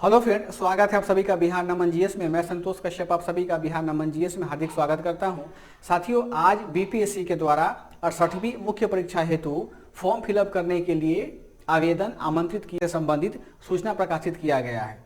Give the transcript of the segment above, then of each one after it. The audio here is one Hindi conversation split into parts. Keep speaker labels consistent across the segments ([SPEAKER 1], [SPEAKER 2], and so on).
[SPEAKER 1] हेलो फ्रेंड, स्वागत है आप सभी का बिहार नमन जीएस में। मैं संतोष कश्यप आप सभी का बिहार नमन जीएस में हार्दिक स्वागत करता हूं। साथियों, आज बीपीएससी के द्वारा 68वीं मुख्य परीक्षा हेतु फॉर्म फिलअप करने के लिए आवेदन आमंत्रित किए संबंधित सूचना प्रकाशित किया गया है।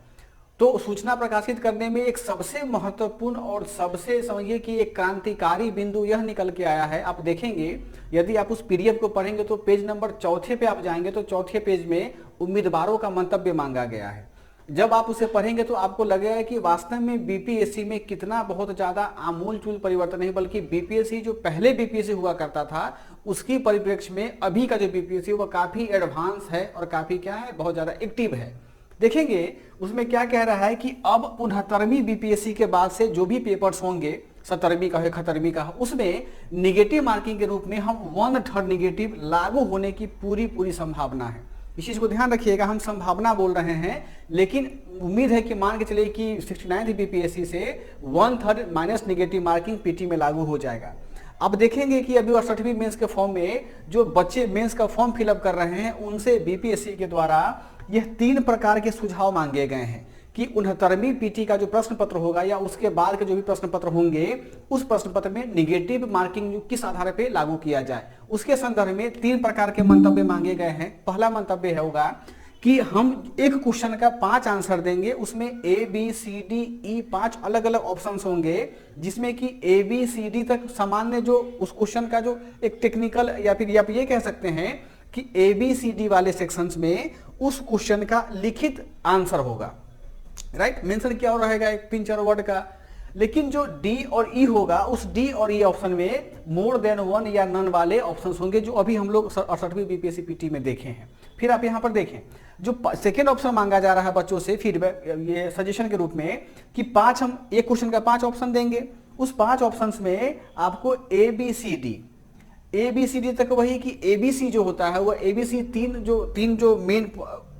[SPEAKER 1] तो सूचना प्रकाशित करने में एक सबसे महत्वपूर्ण और सबसे समझिए कि एक क्रांतिकारी बिंदु यह निकल के आया है। आप देखेंगे, यदि आप उस पीडीएफ को पढ़ेंगे तो पेज नंबर 4 पे आप जाएंगे तो चौथे पेज में उम्मीदवारों का मंतव्य मांगा गया है। जब आप उसे पढ़ेंगे तो आपको लगेगा कि वास्तव में बीपीएससी में कितना बहुत ज्यादा आमूल चूल परिवर्तन नहीं, बल्कि बीपीएससी जो पहले बीपीएससी हुआ करता था उसकी परिप्रेक्ष्य में अभी का जो बीपीएससी वो काफी एडवांस है और काफी क्या है, बहुत ज्यादा एक्टिव है। देखेंगे उसमें क्या कह रहा है कि अब 69वीं बीपीएससी के बाद से जो भी पेपर्स होंगे, 70वीं का हो 71वीं का हो, उसमें निगेटिव मार्किंग के रूप में हम 1/3 निगेटिव लागू होने की पूरी संभावना है। इस चीज को ध्यान रखिएगा, हम संभावना बोल रहे हैं, लेकिन उम्मीद है कि मान के चलिए कि 69वीं बीपीएससी से 1/3 माइनस निगेटिव मार्किंग पीटी में लागू हो जाएगा। अब देखेंगे कि अभी 68वीं मेंस के फॉर्म में जो बच्चे मेंस का फॉर्म फिलअप कर रहे हैं उनसे बीपीएससी के द्वारा यह 3 प्रकार के सुझाव मांगे गए हैं कि 69वीं पीटी का जो प्रश्न पत्र होगा या उसके बाद के जो भी प्रश्न पत्र होंगे उस प्रश्न पत्र में निगेटिव मार्किंग किस आधार पे लागू किया जाए। उसके संदर्भ में 3 प्रकार के मंतव्य मांगे गए हैं। पहला मंतव्य होगा कि हम एक क्वेश्चन का 5 आंसर देंगे, उसमें ए बी सी डी ई 5 अलग अलग ऑप्शन होंगे, जिसमें कि ए बी सी डी तक सामान्य जो उस क्वेश्चन का जो एक टेक्निकल या फिर आप ये कह सकते हैं कि ए बी सी डी वाले सेक्शंस में उस क्वेश्चन का लिखित आंसर होगा, राइट। मेंशन क्या हो रहेगा, एक 3-4 वर्ड का। लेकिन जो डी और ई होगा उस डी और ई ऑप्शन में मोर देन 1 या नन वाले ऑप्शंस होंगे, जो अभी हम लोग 68वीं बीपीएससी पीटी में देखे हैं। फिर आप यहां पर देखें, जो सेकेंड ऑप्शन मांगा जा रहा है बच्चों से फीडबैक, ये सजेशन के रूप में कि 5 हम एक क्वेश्चन का 5 ऑप्शन देंगे, उस 5 ऑप्शन में आपको ए बी सी डी तक वही कि एबीसी जो होता है वो एबीसी तीन जो मेन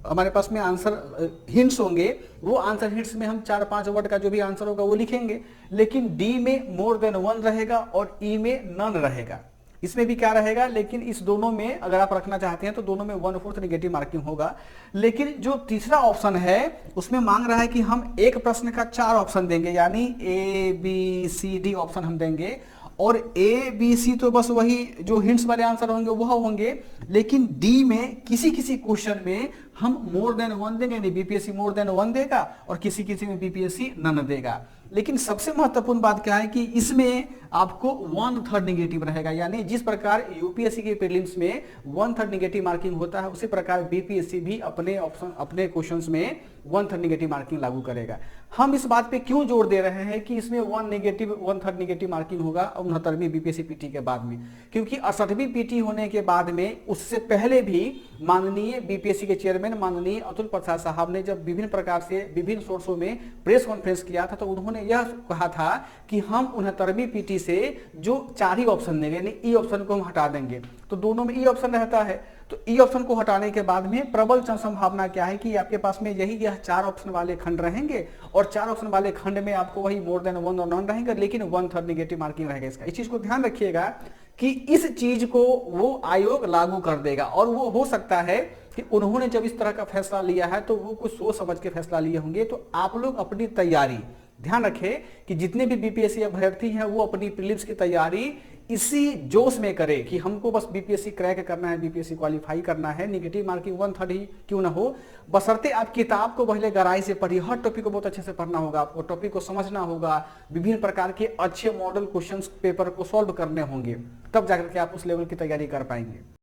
[SPEAKER 1] हमारे पास में आंसर हिंट्स होंगे, वो आंसर हिंट्स में हम 4-5 वर्ड का जो भी आंसर होगा वो लिखेंगे। लेकिन डी में मोर देन 1 रहेगा और ई में नन रहेगा। इसमें भी क्या रहेगा, लेकिन इस दोनों में अगर आप रखना चाहते हैं तो दोनों में 1/4 निगेटिव मार्किंग होगा। लेकिन जो तीसरा ऑप्शन है उसमें मांग रहा है कि हम एक प्रश्न का 4 ऑप्शन देंगे, यानी A B C D option हम देंगे, और ए बी सी तो बस वही जो हिंट्स वाले आंसर होंगे वह होंगे। लेकिन डी में किसी क्वेश्चन में हम मोर देन 1 देंगे, यानी बीपीएससी मोर देन 1 देगा और किसी में बीपीएससी नन देगा। लेकिन सबसे महत्वपूर्ण बात क्या है कि इसमें आपको 1/3 निगेटिव रहेगा, यानी जिस प्रकार यूपीएससी के प्रीलिम्स में 1/3 निगेटिव मार्किंग होता है उसी प्रकार बीपीएससी भी अपने क्वेश्चंस में 1/3 निगेटिव मार्किंग लागू करेगा। हम इस बात पे क्यों जोर दे रहे हैं कि इसमें 1/3 निगेटिव मार्किंग होगा 69वीं बीपीएससी पीटी के बाद में, क्योंकि 68वीं पीटी होने के बाद में उससे पहले भी माननीय बीपीएससी के चेयरमैन माननीय अतुल प्रसाद साहब ने जब विभिन्न प्रकार से विभिन्न सोर्सों में प्रेस कॉन्फ्रेंस किया था तो उन्होंने यह कहा था कि हम 69वीं पीटी से जो 4 ही ऑप्शन देंगे, यानी ई ऑप्शन को हम हटा देंगे, तो दोनों में ई ऑप्शन रहता है। तो ई ऑप्शन को हटाने के बाद में प्रबल संभावना क्या है कि आपके पास में यह 4 ऑप्शन वाले खंड रहेंगे और 4 ऑप्शन वाले खंड में आपको वही मोर देन 1 और नन रहेंगे, लेकिन 1/3 निगेटिव मार्किंग रहेगा इसका। इस चीज को ध्यान रखिएगा कि इस चीज को वो आयोग लागू कर देगा, और वो हो सकता है कि उन्होंने जब इस तरह का फैसला लिया है तो वो कुछ सोच समझ के फैसला लिए होंगे। तो आप लोग अपनी तैयारी ध्यान रखें कि जितने भी बीपीएससी अभ्यर्थी हैं वो अपनी प्रीलिम्स की तैयारी इसी जोश में करें कि हमको बस बीपीएससी क्रैक करना है, बीपीएससी क्वालिफाई करना है, निगेटिव मार्किंग 1/3 ही क्यों ना हो, बशर्ते आप किताब को पहले गहराई से पढ़िए। हर टॉपिक को बहुत अच्छे से पढ़ना होगा, आपको टॉपिक को समझना होगा, विभिन्न प्रकार के अच्छे मॉडल क्वेश्चंस पेपर को सॉल्व करने होंगे, तब जाकर के आप उस लेवल की तैयारी कर पाएंगे।